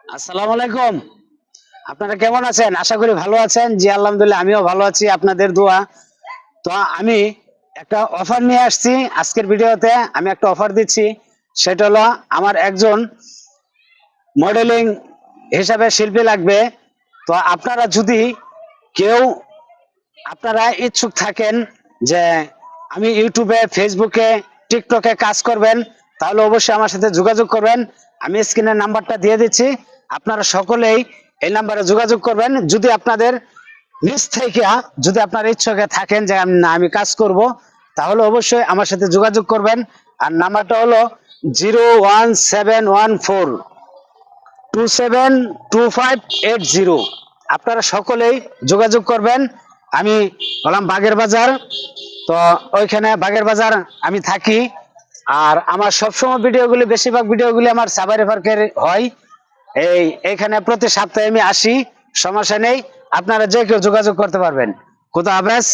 আসসালামু আলাইকুম। আপনারা কেমন আছেন? আশা করি ভালো আছেন। জি আলহামদুলিল্লাহ, আমিও ভালো আছি আপনাদের দোয়া। তো আমি একটা অফার নিয়ে আসছি। আজকের ভিডিওতে আমি একটা অফার দিচ্ছি। সেটা হলো, আমার একজন মডেলিং হিসাবে শিল্পী লাগবে। তো আপনারা যদি কেউ আপনারা ইচ্ছুক থাকেন যে আমি ইউটিউবে, ফেসবুকে, টিকটকে কাজ করবেন, তাহলে অবশ্যই আমার সাথে যোগাযোগ করবেন। আমি স্ক্রিনের নাম্বারটা দিয়ে দিচ্ছি। আপনারা সকলেই এই নাম্বারে যোগাযোগ করবেন। যদি আপনাদের নিজ থেকে, যদি আপনার ইচ্ছুক থাকেন যে আমি কাজ করব, তাহলে অবশ্যই আমার সাথে যোগাযোগ করবেন। আর নাম্বারটা হলো 01714272580। আপনারা সকলেই যোগাযোগ করবেন। আমি হলাম বাগের বাজার। তো ওইখানে বাগের বাজার আমি থাকি। আর আমার সবসময় ভিডিওগুলি, বেশিরভাগ ভিডিওগুলি আমার সাভারে পার্কের হয়। এইখানে প্রতি সপ্তাহে আমি আসি, সমস্যা নেই। আপনারা যে কেউ যোগাযোগ করতে পারবেন। খুদা হাফেজ।